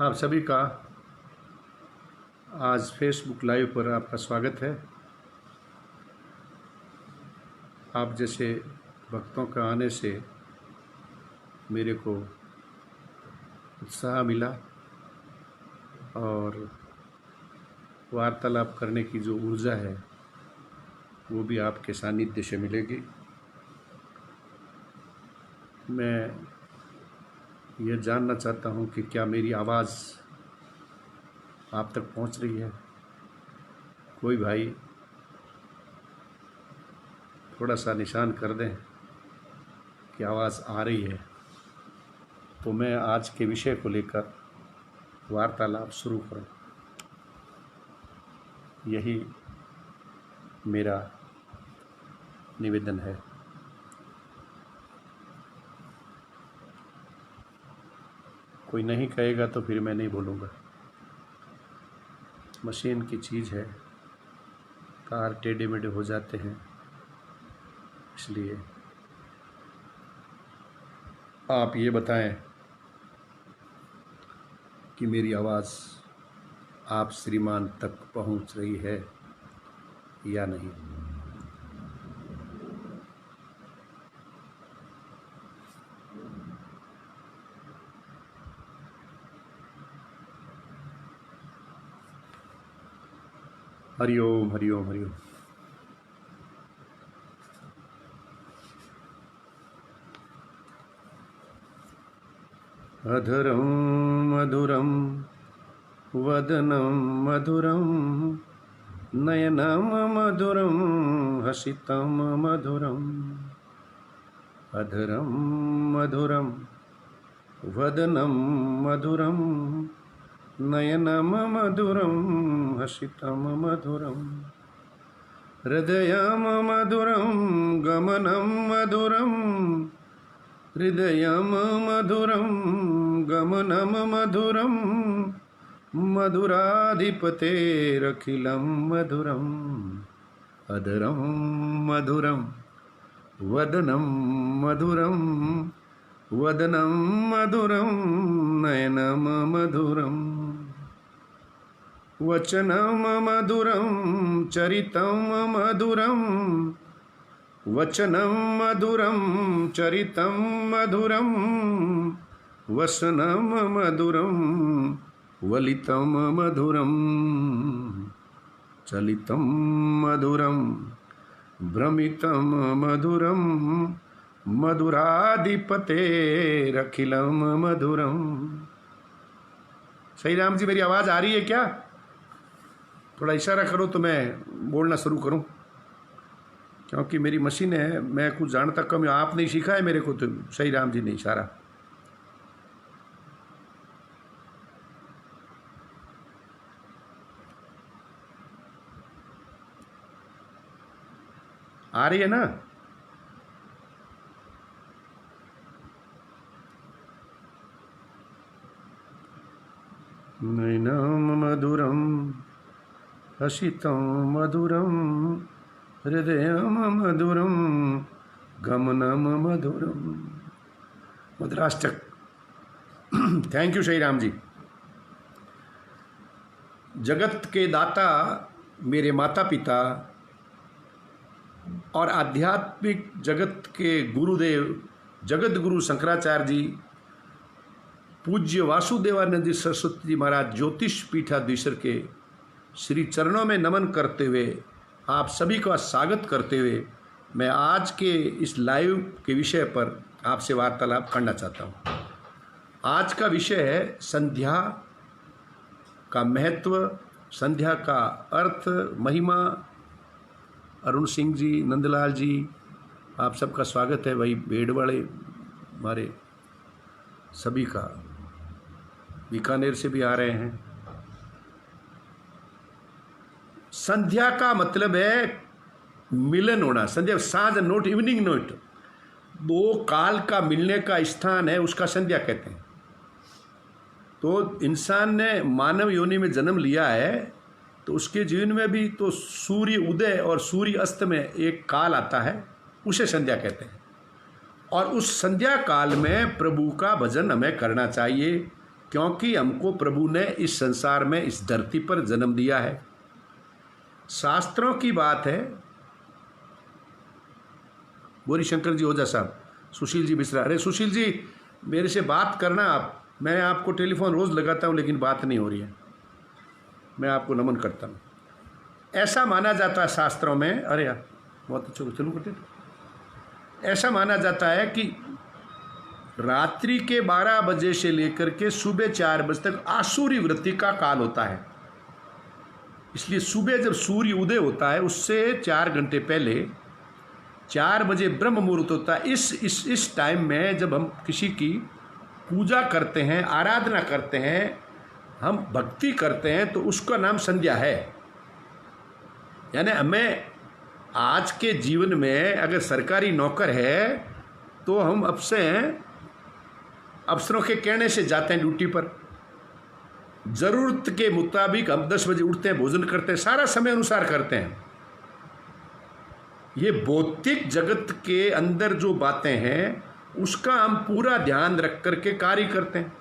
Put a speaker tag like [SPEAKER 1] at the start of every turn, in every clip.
[SPEAKER 1] आप सभी का आज फेसबुक लाइव पर आपका स्वागत है। आप जैसे भक्तों का आने से मेरे को उत्साह मिला और वार्तालाप करने की जो ऊर्जा है वो भी आपके सानिध्य से मिलेगी। मैं यह जानना चाहता हूँ कि क्या मेरी आवाज़ आप तक पहुँच रही है। कोई भाई थोड़ा सा निशान कर दें कि आवाज़ आ रही है, तो मैं आज के विषय को लेकर वार्तालाप शुरू करूं। यही मेरा निवेदन है। कोई नहीं कहेगा तो फिर मैं नहीं बोलूँगा। मशीन की चीज़ है, तार टेढ़े मेढ़े हो जाते हैं, इसलिए आप ये बताएं कि मेरी आवाज़ आप श्रीमान तक पहुंच रही है या नहीं। हरिओम हरिओम हरिओम। अधरं मधुरं वदनं मधुरं नयनं मधुरं हसितं मधुरम्। अधरं मधुरं वदनं मधुरं नयनं मधुरं हसितं मधुरम्। हृदयं मधुरं गमनं मधुरं हृदयं मधुरं गमनं मधुरं मधुराधिपतेरखिलं मधुरम्। अधरं मधुरं वदनं मधुरं वदनं मधुरं नयनं मधुरम्। वचनं मधुरं चरितं मधुरं वचनं मधुरं चरितं मधुरं वसनं मधुरं वलितं मधुरं चलितं मधुरं भ्रमितं मधुरं मधुराधिपतेरखिलं मधुरं। सही राम जी, मेरी आवाज़ आ रही है क्या? थोड़ा इशारा करो तो मैं बोलना शुरू करूं, क्योंकि मेरी मशीन है, मैं कुछ जानता कम। आपने सीखा है मेरे को, तो सही राम जी ने इशारा। आ रही है ना? नयनं मधुरं हसितं मधुरं हृदयं मधुरं गमनं मधुरं। मधुराष्टक। Thank you Shri Ram ji. जगत के दाता, मेरे माता पिता और आध्यात्मिक जगत के गुरुदेव जगत गुरु शंकराचार्य जी, पूज्य वासुदेवानंद जी सरस्वती जी महाराज ज्योतिष पीठाधीश्वर के श्री चरणों में नमन करते हुए आप सभी का स्वागत करते हुए मैं आज के इस लाइव के विषय पर आपसे वार्तालाप करना चाहता हूँ। आज का विषय है संध्या का महत्व, संध्या का अर्थ, महिमा। अरुण सिंह जी, नंदलाल जी, आप सबका स्वागत है। भाई भेड़ वाले हमारे सभी का, बीकानेर से भी आ रहे हैं। संध्या का मतलब है मिलन होना। संध्या साँझ नोट, इवनिंग नोट, दो काल का मिलने का स्थान है, उसका संध्या कहते हैं। तो इंसान ने मानव योनि में जन्म लिया है, तो उसके जीवन में भी तो सूर्य उदय और सूर्य अस्त में एक काल आता है, उसे संध्या कहते हैं। और उस संध्या काल में प्रभु का भजन हमें करना चाहिए। क्योंकि हमको प्रभु ने इस संसार में, इस धरती पर जन्म दिया है। शास्त्रों की बात है। बोरी शंकर जी ओझा साहब, सुशील जी बिसरा, अरे सुशील जी मेरे से बात करना आप, मैं आपको टेलीफोन रोज़ लगाता हूँ लेकिन बात नहीं हो रही है, मैं आपको नमन करता हूँ। ऐसा माना जाता है शास्त्रों में, अरे यार बहुत अच्छा, चलो करते, ऐसा माना जाता है कि रात्रि के 12 बजे से लेकर के सुबह 4 बजे तक आसुरी वृत्ति का काल होता है। इसलिए सुबह जब सूर्य उदय होता है उससे 4 घंटे पहले 4 बजे ब्रह्म मुहूर्त होता है। इस टाइम में जब हम किसी की पूजा करते हैं, आराधना करते हैं, हम भक्ति करते हैं, तो उसका नाम संध्या है। यानी हमें आज के जीवन में अगर सरकारी नौकर है तो हम अब से अफसरों के कहने से जाते हैं ड्यूटी पर, ज़रूरत के मुताबिक हम 10 बजे उठते हैं, भोजन करते हैं, सारा समय अनुसार करते हैं। ये भौतिक जगत के अंदर जो बातें हैं उसका हम पूरा ध्यान रख करके कार्य करते हैं।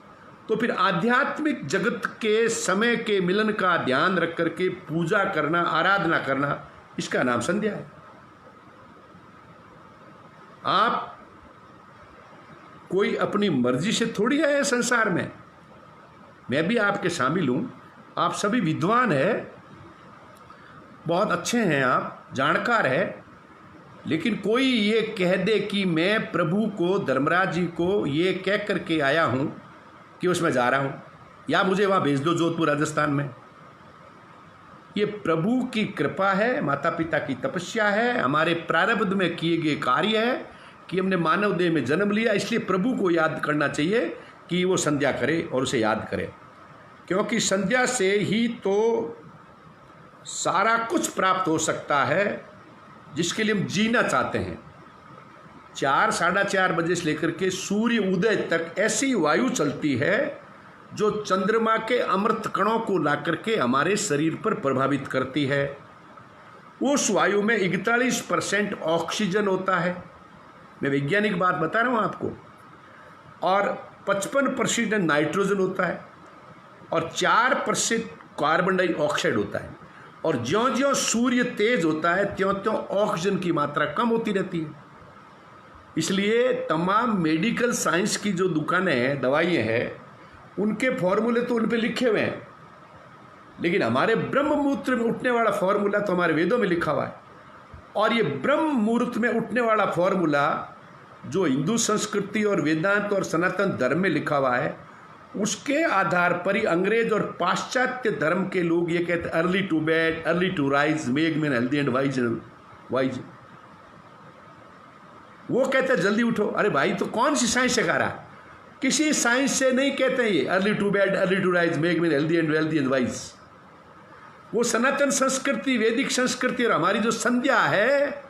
[SPEAKER 1] तो फिर आध्यात्मिक जगत के समय के मिलन का ध्यान रख करके पूजा करना, आराधना करना, इसका नाम संध्या है। आप कोई अपनी मर्जी से थोड़ी आए संसार में, मैं भी आपके शामिल हूं। आप सभी विद्वान हैं, बहुत अच्छे हैं, आप जानकार हैं, लेकिन कोई ये कह दे कि मैं प्रभु को, धर्मराज जी को ये कह करके आया हूं कि उसमें जा रहा हूं, या मुझे वहां भेज दो जोधपुर राजस्थान में, ये प्रभु की कृपा है, माता पिता की तपस्या है, हमारे प्रारब्ध में किए गए कार्य है कि हमने मानव देह में जन्म लिया। इसलिए प्रभु को याद करना चाहिए कि वो संध्या करे और उसे याद करे, क्योंकि संध्या से ही तो सारा कुछ प्राप्त हो सकता है जिसके लिए हम जीना चाहते हैं। 4 साढ़े 4 बजे से लेकर के सूर्य उदय तक ऐसी वायु चलती है जो चंद्रमा के अमृत कणों को ला करके हमारे शरीर पर प्रभावित करती है। उस वायु में 41% ऑक्सीजन होता है, मैं वैज्ञानिक बात बता रहा हूँ आपको, और 55% नाइट्रोजन होता है और 4% कार्बन डाइऑक्साइड होता है। और ज्यों ज्यों सूर्य तेज होता है त्यों त्यों ऑक्सीजन की मात्रा कम होती रहती है। इसलिए तमाम मेडिकल साइंस की जो दुकानें हैं, दवाइयाँ हैं, उनके फॉर्मूले तो उन पे लिखे हुए हैं, लेकिन हमारे ब्रह्म मुहूर्त में उठने वाला फॉर्मूला तो हमारे वेदों में लिखा हुआ है। और ये ब्रह्म मुहूर्त में उठने वाला फॉर्मूला जो हिंदू संस्कृति और वेदांत और सनातन धर्म में लिखा हुआ है, उसके आधार पर ही अंग्रेज और पाश्चात्य धर्म के लोग ये कहते हैं early to bed, early to rise, make man healthy and wise. वो कहते हैं जल्दी उठो। अरे भाई, तो कौन सी साइंस सिखा रहा है? किसी साइंस से नहीं कहते हैं ये early to bed, early to rise, make man healthy and wealthy and wise. वो सनातन संस्कृति, वैदिक संस्कृति और हमारी जो संध्या है,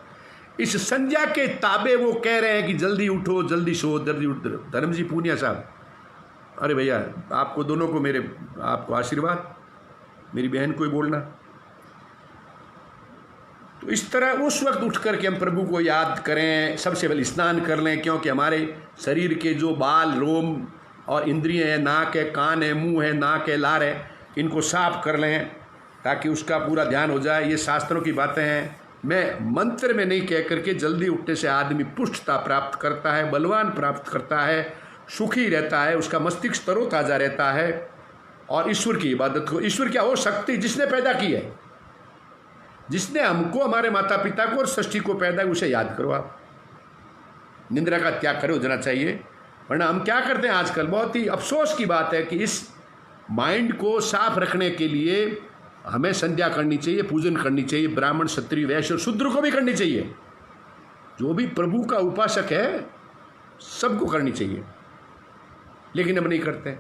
[SPEAKER 1] इस संध्या के ताबे वो कह रहे हैं कि जल्दी उठो, जल्दी सो, जल्दी उठ। धर्म जी पूनिया साहब, अरे भैया आपको दोनों को मेरे, आपको आशीर्वाद, मेरी बहन को ही बोलना। तो इस तरह उस वक्त उठ करके हम प्रभु को याद करें, सबसे पहले स्नान कर लें, क्योंकि हमारे शरीर के जो बाल, रोम और इंद्रियां हैं, नाक है, कान है, मुंह है, नाक है, लार है, इनको साफ कर लें ताकि उसका पूरा ध्यान हो जाए। ये शास्त्रों की बातें हैं, मैं मंत्र में नहीं कह करके। जल्दी उठने से आदमी पुष्टता प्राप्त करता है, बलवान प्राप्त करता है, सुखी रहता है, उसका मस्तिष्क तरोताज़ा रहता है। और ईश्वर की इबादत को, ईश्वर क्या, वो शक्ति जिसने पैदा की है, जिसने हमको, हमारे माता पिता को और सृष्टि को पैदा, उसे याद करो। आप निंद्रा का त्याग करे हो जाना चाहिए। वरना हम क्या करते हैं आजकल, बहुत ही अफसोस की बात है कि इस माइंड को साफ रखने के लिए हमें संध्या करनी चाहिए, पूजन करनी चाहिए, ब्राह्मण, क्षत्रिय, वैश्य और शूद्र को भी करनी चाहिए। जो भी प्रभु का उपासक है सबको करनी चाहिए, लेकिन हम नहीं करते,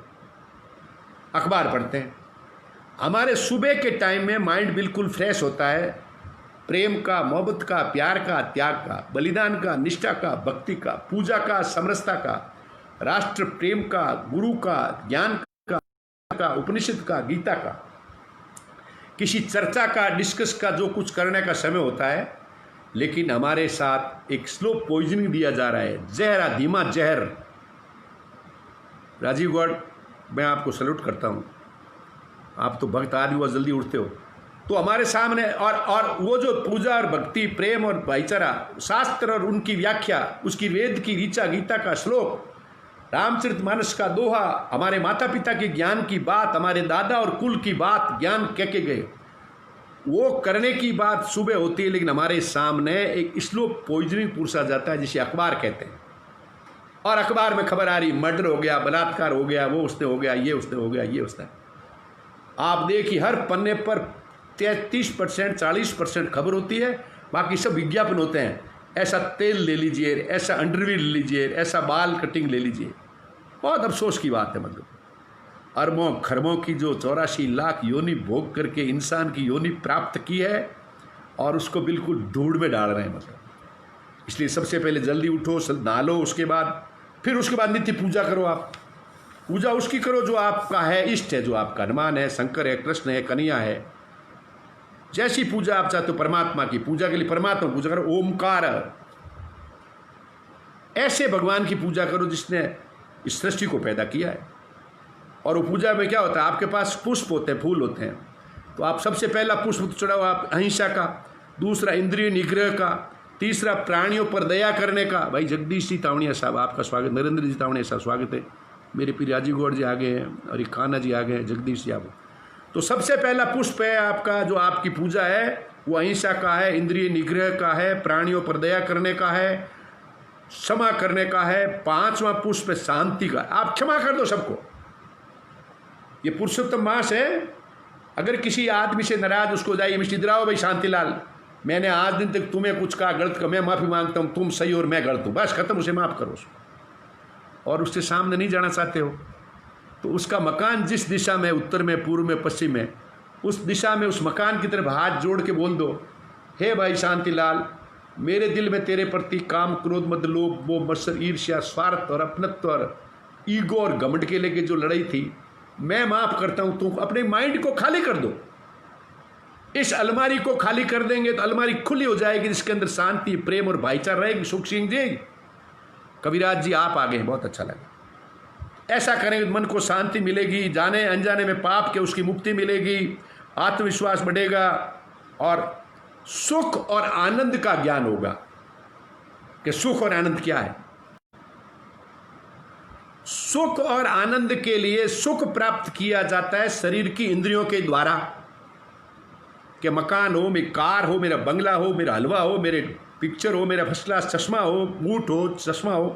[SPEAKER 1] अखबार पढ़ते हैं। हमारे सुबह के टाइम में माइंड बिल्कुल फ्रेश होता है, प्रेम का, मोहब्बत का, प्यार का, त्याग का, बलिदान का, निष्ठा का, भक्ति का, पूजा का, समरसता का, राष्ट्र प्रेम का, गुरु का, ज्ञान का, उपनिषद का, गीता का, किसी चर्चा का, डिस्कस का, जो कुछ करने का समय होता है। लेकिन हमारे साथ एक स्लो पॉइजनिंग दिया जा रहा है, जहरा धीमा जहर। राजीव गौड़ मैं आपको सैल्यूट करता हूँ। आप तो भक्त आदमी बहुत जल्दी उठते हो। तो हमारे सामने और वो जो पूजा और भक्ति, प्रेम और भाईचारा, शास्त्र और उनकी व्याख्या, उसकी वेद की ऋचा, गीता का श्लोक, रामचरितमानस का दोहा, हमारे माता पिता के ज्ञान की बात, हमारे दादा और कुल की बात ज्ञान कह के गए, वो करने की बात सुबह होती है। लेकिन हमारे सामने एक स्लो पॉइजनिंग पूछा जाता है जिसे अखबार कहते हैं, और अखबार में खबर आ रही मर्डर हो गया, बलात्कार हो गया, वो उसने हो गया, ये उसने हो गया, ये उसने। आप देखिए हर पन्ने पर 33% 40% खबर होती है, बाकी सब विज्ञापन होते हैं। ऐसा तेल ले लीजिए, ऐसा अंडरवियर ले लीजिए, ऐसा बाल कटिंग ले लीजिए। बहुत अफसोस की बात है। मतलब अरबों खरबों की जो 84 लाख योनि भोग करके इंसान की योनि प्राप्त की है और उसको बिल्कुल धूड़ में डाल रहे हैं। मतलब इसलिए सबसे पहले जल्दी उठो, नहा लो, उसके बाद नित्य पूजा करो। आप पूजा उसकी करो जो आपका है, इष्ट है, जो आपका हनुमान है, शंकर है, कृष्ण है, कन्हैया है। जैसी पूजा आप चाहते हो परमात्मा की पूजा के लिए परमात्मा पूजा करो। ओमकार, ऐसे भगवान की पूजा करो जिसने इस सृष्टि को पैदा किया है। और वो पूजा में क्या होता है, आपके पास पुष्प होते हैं, फूल होते हैं, तो आप सबसे पहला पुष्प चढ़ाओ आप अहिंसा का, दूसरा इंद्रिय निग्रह का, तीसरा प्राणियों पर दया करने का। भाई जगदीश जी तावड़िया साहब आपका स्वागत, नरेंद्र जी तावड़िया साहब स्वागत है, मेरे पी राजीव गौड़ जी आ गए हैं और एक खाना जी आ गए हैं, जगदीश जी आप। तो सबसे पहला पुष्प है आपका, जो आपकी पूजा है वो अहिंसा का है, इंद्रिय निग्रह का है, प्राणियों पर दया करने का है, क्षमा करने का है। पांचवा पुष्प है शांति का, आप क्षमा कर दो सबको। ये पुरुषोत्तम मास है। अगर किसी आदमी से नाराज उसको जाइए, मिस्टर दिलाओ भाई शांतिलाल, मैंने आज दिन तक तुम्हें कुछ कहा गलत का, मैं माफ़ी मांगता हूँ, तुम सही और मैं गलत हूँ, बस खत्म, उसे माफ़ करो। और उससे सामने नहीं जाना चाहते हो तो उसका मकान जिस दिशा में, उत्तर में, पूर्व में, पश्चिम में, उस दिशा में उस मकान की तरफ हाथ जोड़ के बोल दो, हे भाई शांतिलाल, मेरे दिल में तेरे प्रति काम, क्रोध, मद, लोभ, मोह, मत्सर, ईर्ष्या, स्वार्थ और अपनत्व और ईगो और घमंड के लेके जो लड़ाई थी, मैं माफ़ करता हूँ। तुम अपने माइंड को खाली कर दो। इस अलमारी को खाली कर देंगे तो अलमारी खुली हो जाएगी, जिसके अंदर शांति, प्रेम और भाईचारा रहेगी, सुख सिंह जी। कविराज जी आप आ गए, बहुत अच्छा लगा। ऐसा करेंगे मन को शांति मिलेगी, जाने अनजाने में पाप के उसकी मुक्ति मिलेगी, आत्मविश्वास बढ़ेगा और सुख और आनंद का ज्ञान होगा कि सुख और आनंद क्या है। सुख और आनंद के लिए सुख प्राप्त किया जाता है शरीर की इंद्रियों के द्वारा, कि मकान हो, मेरी कार हो, मेरा बंगला हो, मेरा हलवा हो, मेरे पिक्चर हो, मेरा फर्स्ट क्लास चश्मा हो, बूट हो, चश्मा हो,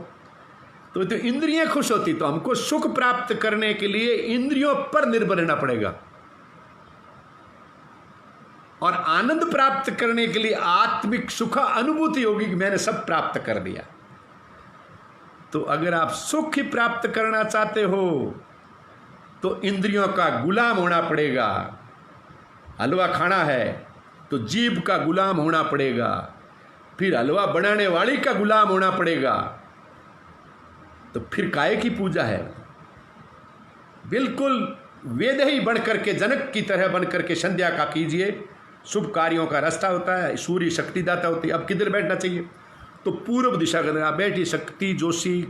[SPEAKER 1] तो इंद्रियां खुश होती। तो हमको सुख प्राप्त करने के लिए इंद्रियों पर निर्भर रहना पड़ेगा, और आनंद प्राप्त करने के लिए आत्मिक सुख अनुभूति होगी कि मैंने सब प्राप्त कर दिया। तो अगर आप सुख ही प्राप्त करना चाहते हो तो इंद्रियों का गुलाम होना पड़ेगा। हलवा खाना है तो जीभ का गुलाम होना पड़ेगा, फिर हलवा बनाने वाली का गुलाम होना पड़ेगा। तो फिर काहे की पूजा है? बिल्कुल वेद ही बढ़ करके, जनक की तरह बन करके संध्या का कीजिए। शुभ कार्यों का रास्ता होता है, सूर्य शक्तिदाता होती है। अब किधर बैठना चाहिए? तो पूर्व दिशा के अंदर आप बैठिए। शक्ति जोशी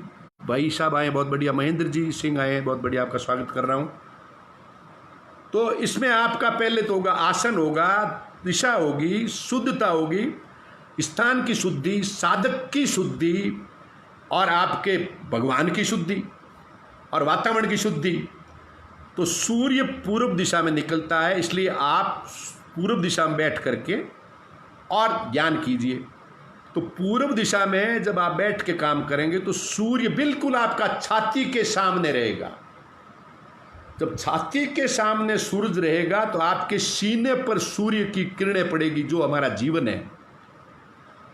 [SPEAKER 1] भाई साहब आए, बहुत बढ़िया। महेंद्र जी सिंह आए, बहुत बढ़िया, आपका स्वागत कर रहा हूँ। तो इसमें आपका पहले तो होगा आसन होगा, दिशा होगी, शुद्धता होगी, स्थान की शुद्धि, साधक की शुद्धि और आपके भगवान की शुद्धि और वातावरण की शुद्धि। तो सूर्य पूर्व दिशा में निकलता है, इसलिए आप पूर्व दिशा में बैठ करके और ज्ञान कीजिए। तो पूर्व दिशा में जब आप बैठ के काम करेंगे तो सूर्य बिल्कुल आपका छाती के सामने रहेगा। जब छाती के सामने सूरज रहेगा तो आपके सीने पर सूर्य की किरणें पड़ेगी, जो हमारा जीवन है।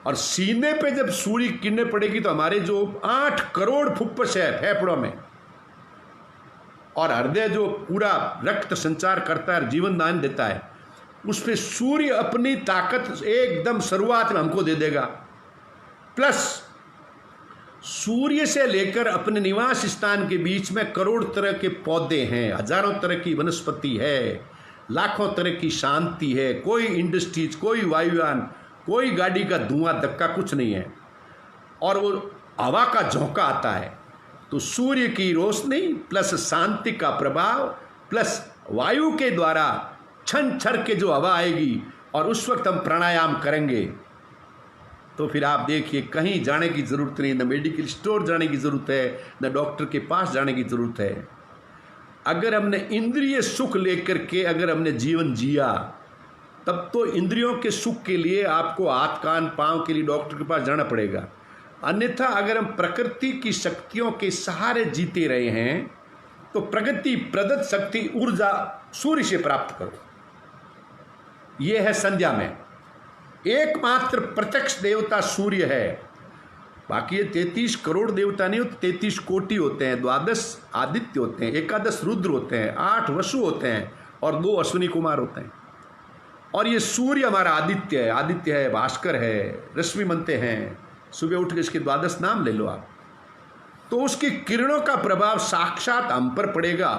[SPEAKER 1] और सीने पे जब सूर्य की किरणें पड़ेगी तो हमारे जो 8 करोड़ फुफ्फुस है फेफड़ों में, और हृदय जो पूरा रक्त संचार करता है, जीवन दान देता है, उस पर सूर्य अपनी ताकत एकदम शुरुआत में हमको दे देगा। प्लस सूर्य से लेकर अपने निवास स्थान के बीच में करोड़ तरह के पौधे हैं, हजारों तरह की वनस्पति है, लाखों तरह की शांति है, कोई इंडस्ट्रीज, कोई वायुयान, कोई गाड़ी का धुआं धक्का कुछ नहीं है। और वो हवा का झोंका आता है, तो सूर्य की रोशनी प्लस शांति का प्रभाव प्लस वायु के द्वारा छन छर के जो हवा आएगी और उस वक्त हम प्राणायाम करेंगे तो फिर आप देखिए कहीं जाने की ज़रूरत नहीं, न मेडिकल स्टोर जाने की ज़रूरत है, न डॉक्टर के पास जाने की ज़रूरत है। अगर हमने इंद्रिय सुख लेकर के अगर हमने जीवन जिया तब तो इंद्रियों के सुख के लिए आपको हाथ कान पाँव के लिए डॉक्टर के पास जाना पड़ेगा। अन्यथा अगर हम प्रकृति की शक्तियों के सहारे जीते रहे हैं तो प्रगति प्रदत्त शक्ति ऊर्जा सूर्य से प्राप्त करो। यह है संध्या में एकमात्र प्रत्यक्ष देवता सूर्य है। बाकी ये 33 करोड़ देवता नहीं होते, 33 कोटि होते हैं, 12 आदित्य होते हैं, 11 रुद्र होते हैं, 8 वसु होते हैं और 2 अश्विनी कुमार होते हैं। और ये सूर्य हमारा आदित्य है, भास्कर है, रश्मि मनते हैं। सुबह उठ के इसके 12 नाम ले लो आप, तो उसकी किरणों का प्रभाव साक्षात हम पर पड़ेगा।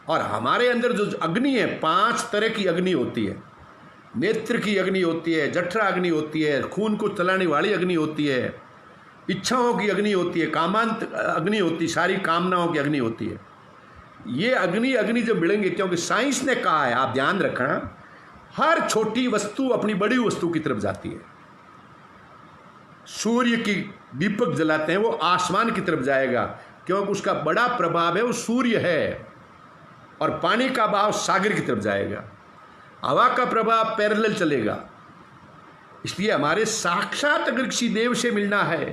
[SPEAKER 1] और हमारे अंदर जो अग्नि है, 5 तरह की अग्नि होती है। नेत्र की अग्नि होती है, जठरा अग्नि होती है, खून को चलाने वाली अग्नि होती है, इच्छाओं की अग्नि होती है, कामांत अग्नि होती है, सारी कामनाओं की अग्नि होती है। ये अग्नि जब मिलेंगे, क्योंकि साइंस ने कहा है, आप ध्यान रखना, हर छोटी वस्तु अपनी बड़ी वस्तु की तरफ जाती है। सूर्य की दीपक जलाते हैं, वो आसमान की तरफ जाएगा क्योंकि उसका बड़ा प्रभाव है, वो सूर्य है। और पानी का भाव सागर की तरफ जाएगा, हवा का प्रभाव पैरेलल चलेगा। इसलिए हमारे साक्षात अगर किसी देव से मिलना है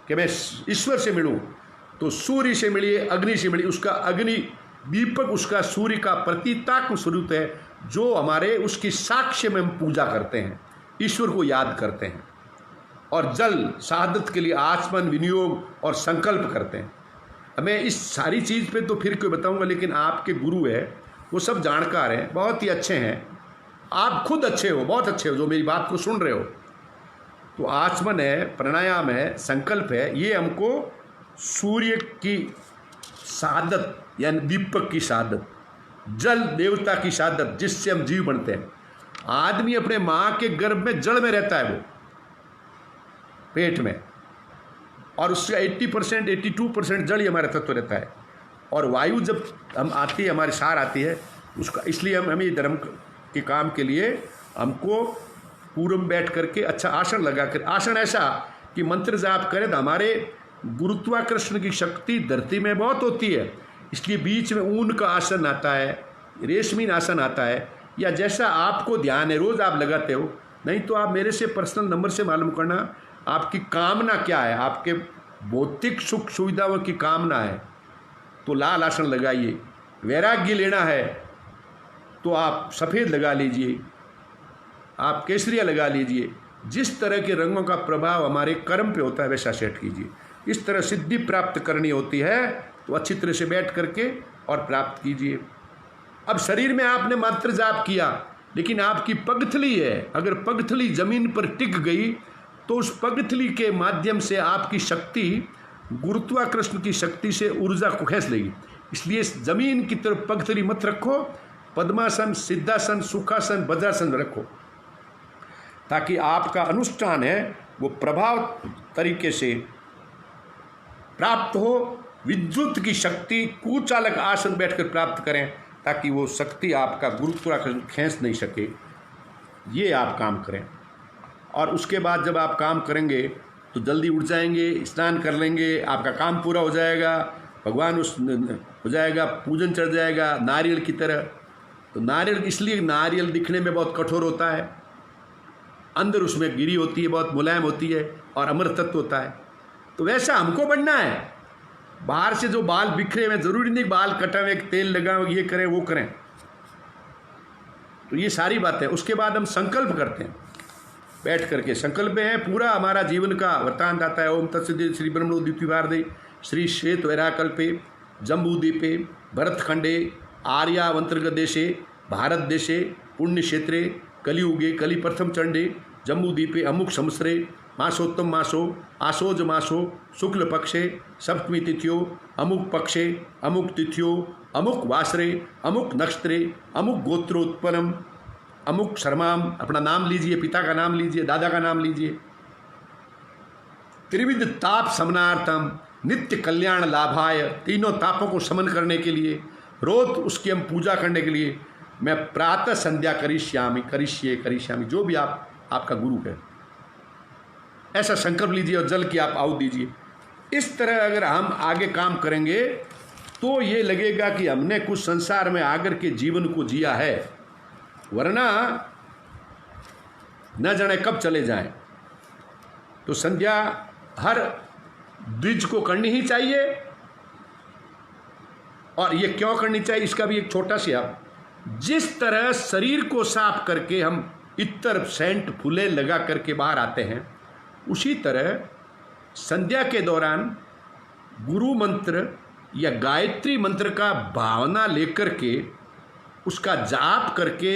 [SPEAKER 1] कि मैं ईश्वर से मिलूं तो सूर्य से मिलिए, अग्नि से मिलिए। उसका अग्नि दीपक उसका सूर्य का प्रतीकात्मक स्वरूप है, जो हमारे उसकी साक्ष्य में हम पूजा करते हैं, ईश्वर को याद करते हैं। और जल शहादत के लिए आचमन विनियोग और संकल्प करते हैं। मैं इस सारी चीज़ पे तो फिर कोई बताऊंगा, लेकिन आपके गुरु है, वो सब जानकार हैं, बहुत ही अच्छे हैं। आप खुद अच्छे हो, बहुत अच्छे हो जो मेरी बात को सुन रहे हो। तो आचमन है, प्राणायाम है, संकल्प है, ये हमको सूर्य की शहादत यानी दीपक की शहादत, जल देवता की शहादत, जिससे हम जीव बनते हैं। आदमी अपने माँ के गर्भ में जड़ में रहता है, वो पेट में, और उसका 80% 82% जड़ ही हमारा तत्व रहता है। और वायु जब हम आती है, हमारी सार आती है उसका, इसलिए हमें धर्म के काम के लिए हमको पूर्व में बैठ करके अच्छा आसन लगा कर, आसन ऐसा कि मंत्र जाप करें तो हमारे गुरुत्वाकर्षण की शक्ति धरती में बहुत होती है। इसलिए बीच में ऊन का आसन आता है, रेशमी आसन आता है, या जैसा आपको ध्यान है रोज़ आप लगाते हो। नहीं तो आप मेरे से पर्सनल नंबर से मालूम करना आपकी कामना क्या है। आपके भौतिक सुख सुविधाओं की कामना है तो लाल आसन लगाइए, वैराग्य लेना है तो आप सफ़ेद लगा लीजिए, आप केसरिया लगा लीजिए। जिस तरह के रंगों का प्रभाव हमारे कर्म पे होता है वैसा सेट कीजिए। इस तरह सिद्धि प्राप्त करनी होती है तो अच्छी तरह से बैठ करके और प्राप्त कीजिए। अब शरीर में आपने मंत्र जाप किया, लेकिन आपकी पगथली है, अगर पगथली जमीन पर टिक गई तो उस पगथली के माध्यम से आपकी शक्ति गुरुत्वाकर्षण की शक्ति से ऊर्जा को खींच लेगी। इसलिए जमीन की तरफ पगथली मत रखो, पद्मासन, सिद्धासन, सुखासन, वज्रासन रखो, ताकि आपका अनुष्ठान है वो प्रभाव तरीके से प्राप्त हो। विद्युत की शक्ति कुचालक आसन बैठकर प्राप्त करें, ताकि वो शक्ति आपका गुरुत्वाकर्षण खींच नहीं सके। ये आप काम करें। और उसके बाद जब आप काम करेंगे तो जल्दी उठ जाएंगे, स्नान कर लेंगे, आपका काम पूरा हो जाएगा, भगवान उस हो जाएगा, पूजन चढ़ जाएगा नारियल की तरह। तो नारियल इसलिए नारियल दिखने में बहुत कठोर होता है, अंदर उसमें गिरी होती है, बहुत मुलायम होती है और अमर तत्व होता है। तो वैसा हमको बनना है। बाहर से जो बाल बिखरे हुए, जरूरी नहीं बाल कटा हुए, तेल लगाओ, ये करें वो करें। तो ये सारी बातें। उसके बाद हम संकल्प करते हैं, बैठ करके संकल्प है पूरा हमारा जीवन का वृत्तांत आता है। ओम तत्सदिति श्री ब्रह्मणो द्वितीयवार्धे श्री श्वेत वैराकल्पे जम्बूद्वीपे भरतखंडे आर्यावंतर्गत देशे भारत देशे पुण्य क्षेत्रे कलियुगे कलि प्रथम चंडे जम्बूद्वीपे अमुक संवत्सरे मासोत्तम मासो आसोज मासो शुक्ल पक्षे सप्तमी तिथियो अमुक पक्षे अमुक तिथियो अमुक वासरे अमुक नक्षत्रे अमुक गोत्रोत्पन्नम अमुक शर्माम। अपना नाम लीजिए, पिता का नाम लीजिए, दादा का नाम लीजिए। त्रिविध ताप समनार्थम नित्य कल्याण लाभाय, तीनों तापों को समन करने के लिए, रोज उसकी हम पूजा करने के लिए मैं प्रातः संध्या करिष्यामि, जो भी आपका गुरु है ऐसा संकल्प लीजिए और जल की आप आहुति दीजिए। इस तरह अगर हम आगे काम करेंगे तो ये लगेगा कि हमने कुछ संसार में आकर के जीवन को जिया है, वरना न जाने कब चले जाएं। तो संध्या हर द्विज को करनी ही चाहिए। और ये क्यों करनी चाहिए, इसका भी एक छोटा सा, जिस तरह शरीर को साफ करके हम इत्र सेंट फूले लगा करके बाहर आते हैं, उसी तरह संध्या के दौरान गुरु मंत्र या गायत्री मंत्र का भावना लेकर के उसका जाप करके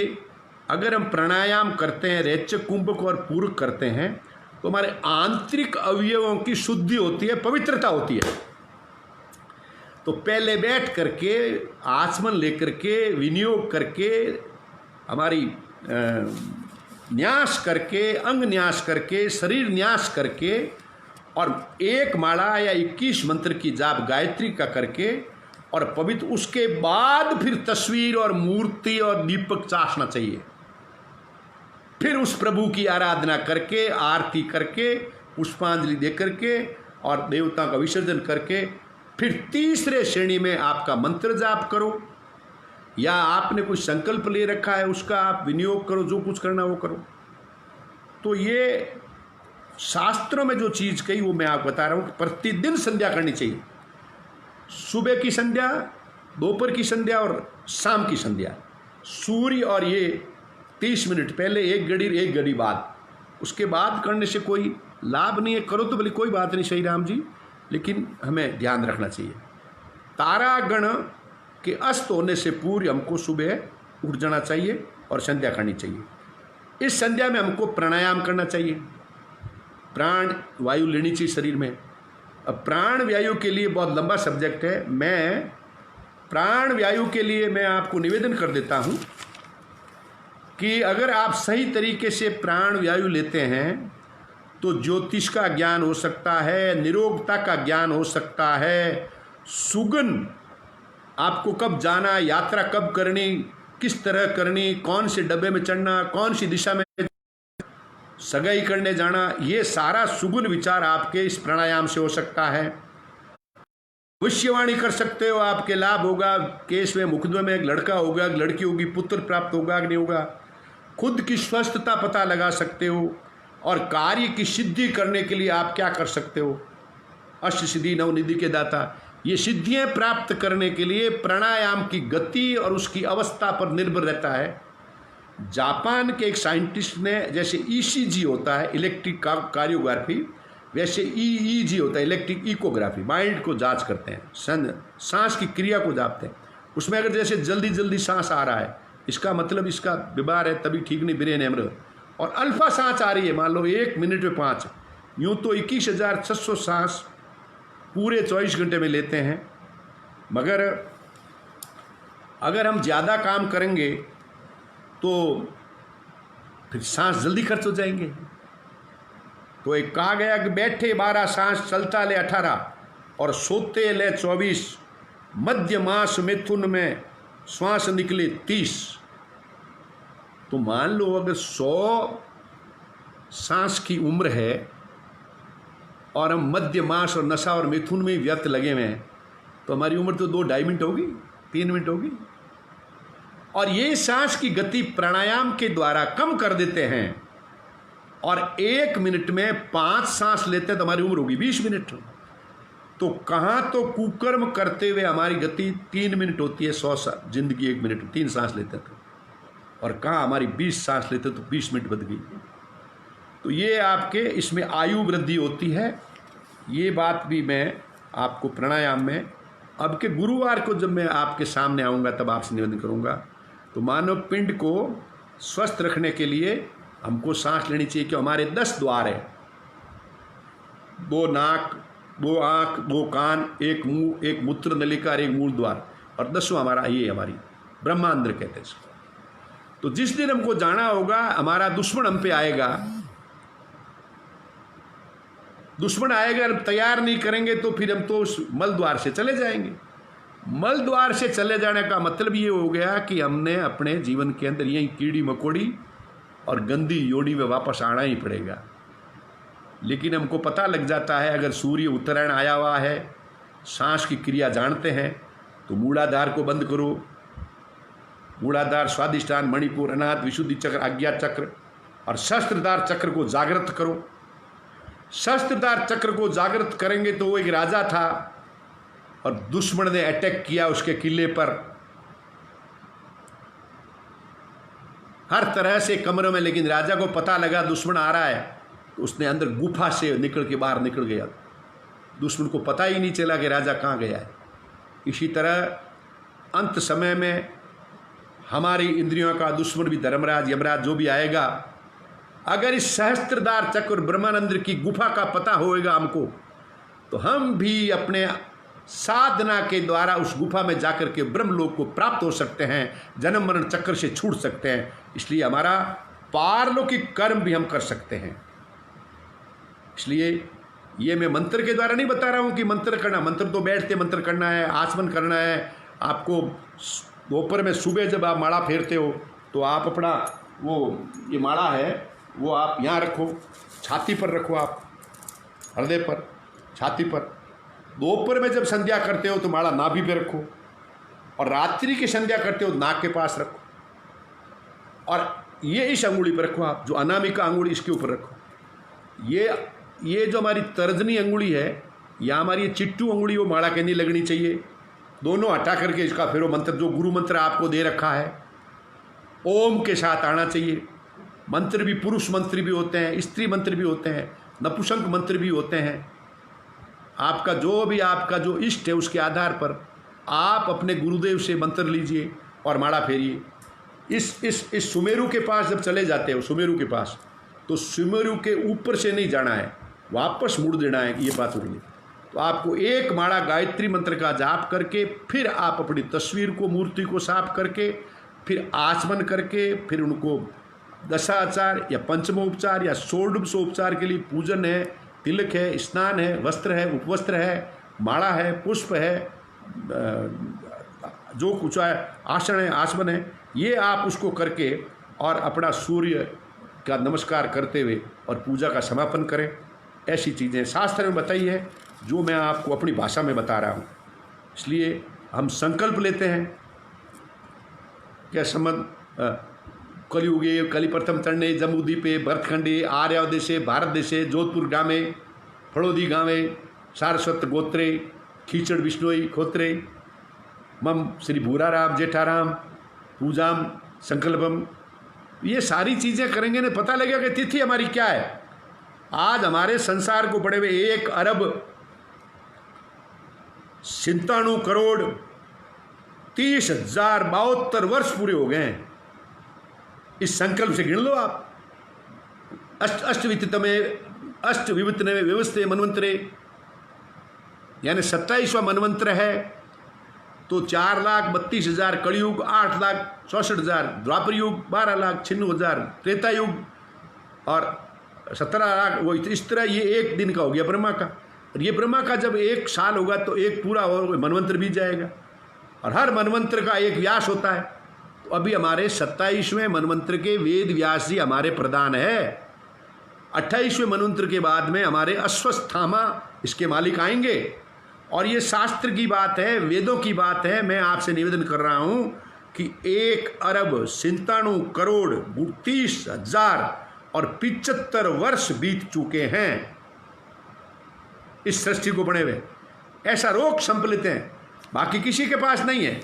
[SPEAKER 1] अगर हम प्राणायाम करते हैं, रेचक कुंभक और पूर्व करते हैं, तो हमारे आंतरिक अवयवों की शुद्धि होती है, पवित्रता होती है। तो पहले बैठ करके आचमन लेकर के विनियोग करके हमारी न्यास करके, अंग न्यास करके, शरीर न्यास करके और एक माला या 21 मंत्र की जाप गायत्री का करके और पवित्र, उसके बाद फिर तस्वीर और मूर्ति और दीपक चाशना चाहिए। फिर उस प्रभु की आराधना करके, आरती करके, पुष्पांजलि दे करके और देवता का विसर्जन करके फिर तीसरे श्रेणी में आपका मंत्र जाप करो, या आपने कोई संकल्प ले रखा है उसका आप विनियोग करो, जो कुछ करना वो करो। तो ये शास्त्रों में जो चीज़ कही वो मैं आपको बता रहा हूँ कि प्रतिदिन संध्या करनी चाहिए। सुबह की संध्या, दोपहर की संध्या और शाम की संध्या। सूर्य और ये 30 मिनट पहले, एक घड़ी बाद, उसके बाद करने से कोई लाभ नहीं है। करो तो भले कोई बात नहीं, श्री राम जी, लेकिन हमें ध्यान रखना चाहिए। तारागण के अस्त होने से पूर्व हमको सुबह उठ जाना चाहिए और संध्या करनी चाहिए। इस संध्या में हमको प्राणायाम करना चाहिए, प्राण वायु लेनी चाहिए शरीर में। अब प्राण वायु के लिए बहुत लंबा सब्जेक्ट है, मैं प्राण वायु के लिए मैं आपको निवेदन कर देता हूँ कि अगर आप सही तरीके से प्राण वायु लेते हैं तो ज्योतिष का ज्ञान हो सकता है, निरोगता का ज्ञान हो सकता है, सुगन आपको कब जाना, यात्रा कब करनी, किस तरह करनी, कौन से डब्बे में चढ़ना, कौन सी दिशा में सगाई करने जाना, ये सारा सुगुन विचार आपके इस प्राणायाम से हो सकता है। भविष्यवाणी कर सकते हो, आपके लाभ होगा, केस में मुकदमे में एक लड़का होगा, एक लड़की होगी, पुत्र प्राप्त होगा कि नहीं होगा, खुद की स्वस्थता पता लगा सकते हो और कार्य की सिद्धि करने के लिए आप क्या कर सकते हो। अष्ट सिद्धि नवनिधि के दाता, ये सिद्धियां प्राप्त करने के लिए प्राणायाम की गति और उसकी अवस्था पर निर्भर रहता है। जापान के एक साइंटिस्ट ने, जैसे ईसीजी होता है इलेक्ट्रिक कार्डियोग्राफी, वैसे ईईजी होता है इलेक्ट्रिक इकोग्राफी, माइंड को जांच करते हैं, सांस की क्रिया को जापते हैं। उसमें अगर जैसे जल्दी जल्दी सांस आ रहा है, इसका मतलब इसका बीमार है, तभी ठीक नहीं, ब्रेन हेमरेज। और अल्फा सांस आ रही है, मान लो 1 मिनट में 5, यूँ तो 21,600 सांस पूरे 24 घंटे में लेते हैं। मगर अगर हम ज़्यादा काम करेंगे तो फिर सांस जल्दी खर्च हो जाएंगे। तो एक कहा गया कि बैठे 12 सांस, चलता ले 18 और सोते ले 24, मध्य मास मिथुन में श्वास निकले 30। तो मान लो अगर 100 सांस की उम्र है और हम मध्य मास और नशा और मिथुन में व्यर्थ लगे हुए हैं, तो हमारी उम्र तो 2-2.5 मिनट होगी, 3 मिनट होगी। और ये सांस की गति प्राणायाम के द्वारा कम कर देते हैं और 1 मिनट में 5 सांस लेते हैं तो हमारी उम्र होगी 20 मिनट। तो कहाँ तो कुकर्म करते हुए हमारी गति 3 मिनट होती है, 100 जिंदगी 1 मिनट में 3 सांस लेते थे, और कहाँ हमारी 20 सांस लेते तो 20 मिनट बद गई। तो ये आपके इसमें आयु वृद्धि होती है। ये बात भी मैं आपको प्राणायाम में, अब के गुरुवार को जब मैं आपके सामने आऊँगा तब आपसे निवेदन करूँगा। तो मानव पिंड को स्वस्थ रखने के लिए हमको सांस लेनी चाहिए कि हमारे 10 द्वार हैं, 2 नाक, 2 आँख, 2 कान, 1 मुंह, 1 मूत्र नलिका और 1 मूल द्वार, और 10वां हमारा ये हमारी ब्रह्मांड कहते हैं इसको। तो जिस दिन हमको जाना होगा, हमारा दुश्मन हम पे आएगा, दुश्मन आएगा, तैयार नहीं करेंगे तो फिर हम तो उस मल द्वार से चले जाएंगे। मल द्वार से चले जाने का मतलब ये हो गया कि हमने अपने जीवन के अंदर यही कीड़ी मकोड़ी और गंदी योनि में वापस आना ही पड़ेगा। लेकिन हमको पता लग जाता है, अगर सूर्य उत्तरायण आया हुआ है, सांस की क्रिया जानते हैं, तो मूलाधार को बंद करो। मूलाधार, स्वादिष्ठान, मणिपुर, अनाहत, विशुद्धि चक्र, आज्ञा चक्र और शस्त्रधार चक्र को जागृत करो। शस्त्रधार चक्र को जागृत करेंगे तो वो एक राजा था और दुश्मन ने अटैक किया उसके किले पर, हर तरह से कमरे में, लेकिन राजा को पता लगा दुश्मन आ रहा है, तो उसने अंदर गुफा से निकल के बाहर निकल गया। दुश्मन को पता ही नहीं चला कि राजा कहाँ गया है। इसी तरह अंत समय में हमारी इंद्रियों का दुश्मन भी धर्मराज, यमराज जो भी आएगा, अगर इस सहस्त्रधार चक्र ब्रह्मानंद की गुफा का पता होएगा हमको, तो हम भी अपने साधना के द्वारा उस गुफा में जाकर के ब्रह्मलोक को प्राप्त हो सकते हैं, जन्म मरण चक्र से छूट सकते हैं। इसलिए हमारा पारलौकिक कर्म भी हम कर सकते हैं। इसलिए ये मैं मंत्र के द्वारा नहीं बता रहा हूँ कि मंत्र करना, मंत्र तो बैठते मंत्र करना है, आचमन करना है। आपको दोपहर में सुबह जब आप माला फेरते हो तो आप अपना वो ये माला है वो आप यहाँ रखो, छाती पर रखो, आप हृदय पर, छाती पर। दोपहर में जब संध्या करते हो तो माला नाभि पे रखो, और रात्रि की संध्या करते हो नाक के पास रखो, और ये इस अंगुली पर रखो, आप जो अनामिका अंगुली इसके ऊपर रखो। ये जो हमारी तर्जनी अंगुली है या हमारी चिट्टू अंगुली, वो माला के नहीं लगनी चाहिए। दोनों हटा करके इसका फिर वो मंत्र, जो गुरु मंत्र आपको दे रखा है, ओम के साथ आना चाहिए। मंत्र भी पुरुष मंत्र भी होते हैं, स्त्री मंत्र भी होते हैं, नपुंसक मंत्र भी होते हैं। आपका जो इष्ट है उसके आधार पर आप अपने गुरुदेव से मंत्र लीजिए और माला फेरिए। इस सुमेरु के पास जब चले जाते हो, सुमेरु के पास, तो सुमेरु के ऊपर से नहीं जाना है, वापस मुड़ देना है, ये बात हो रही है। तो आपको एक माला गायत्री मंत्र का जाप करके फिर आप अपनी तस्वीर को, मूर्ति को साफ करके, फिर आचमन करके, फिर उनको दशाचार या पंचमोपचार या षोडशोपचार के लिए पूजन है, तिलक है, स्नान है, वस्त्र है, उपवस्त्र है, माला है, पुष्प है, जो कुछ है, आसन है, आचमन है, ये आप उसको करके और अपना सूर्य का नमस्कार करते हुए और पूजा का समापन करें। ऐसी चीज़ें शास्त्र में बताई है जो मैं आपको अपनी भाषा में बता रहा हूँ। इसलिए हम संकल्प लेते हैं कि कलियुगे कलिप्रथम तरणें जम्बूद्वीपे भरतखंडे आर्यावदेशे भारत देशे जोधपुर ग्रामे फड़ोदी गाँवे सारस्वत गोत्रे खीचड़ विष्णोई खोत्रे मम श्री भूराराम जेठाराम पूजाम संकल्पम। ये सारी चीज़ें करेंगे ना, पता लगेगा कि तिथि हमारी क्या है। आज हमारे संसार को पड़े हुए 1 अरब 97 करोड़ 30,072 वर्ष पूरे हो गए हैं। इस संकल्प से गिन लो आप। अष्टविवितने व्यवस्थे मनवंतरे, यानी 27वां मनवंत्र है, तो 4,32,000 कलयुग, 8,64,000 द्वापर युग, 12,96,000 त्रेता युग और 17 लाख, वो इस तरह ये एक दिन का हो गया ब्रह्मा का। और ये ब्रह्मा का जब 1 साल होगा तो एक पूरा और मनवंत्र बीत जाएगा, और हर मनवंत्र का एक व्यास होता है। तो अभी हमारे 27वें मनवंत्र के वेद व्यास जी हमारे प्रधान है। 28वें मनवंत्र के बाद में हमारे अश्वत्थामा इसके मालिक आएंगे। और ये शास्त्र की बात है, वेदों की बात है। मैं आपसे निवेदन कर रहा हूँ कि 1 अरब 97 करोड़ 32,000 और 75 वर्ष बीत चुके हैं इस सृष्टि को बने हुए। ऐसा रोग संपलित है, बाकी किसी के पास नहीं है।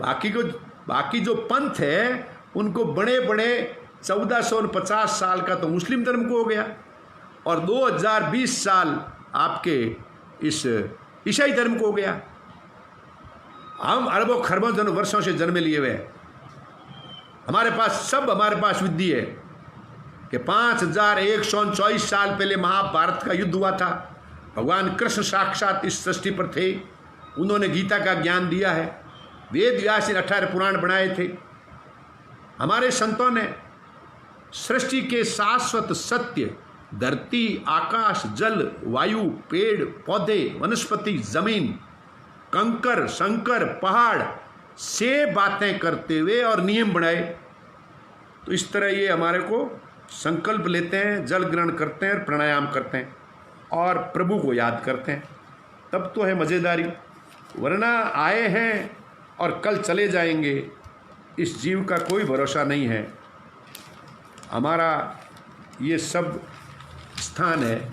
[SPEAKER 1] बाकी जो पंथ है उनको बड़े बड़े 1450 साल का तो मुस्लिम धर्म को हो गया, और 2020 साल आपके इस ईसाई धर्म को हो गया। हम अरबों खरबों वर्षों से जन्म लिए हुए हैं। हमारे पास विद्धि है कि 5124 साल पहले महाभारत का युद्ध हुआ था। भगवान कृष्ण साक्षात इस सृष्टि पर थे, उन्होंने गीता का ज्ञान दिया है। वेद व्यास ने 18 पुराण बनाए थे। हमारे संतों ने सृष्टि के शाश्वत सत्य धरती, आकाश, जल, वायु, पेड़ पौधे, वनस्पति, जमीन, कंकर, शंकर, पहाड़ से बातें करते हुए और नियम बनाए। तो इस तरह ये हमारे को संकल्प लेते हैं, जल ग्रहण करते हैं, प्राणायाम करते हैं और प्रभु को याद करते हैं, तब तो है मज़ेदारी। वरना आए हैं और कल चले जाएंगे, इस जीव का कोई भरोसा नहीं है। हमारा ये सब स्थान है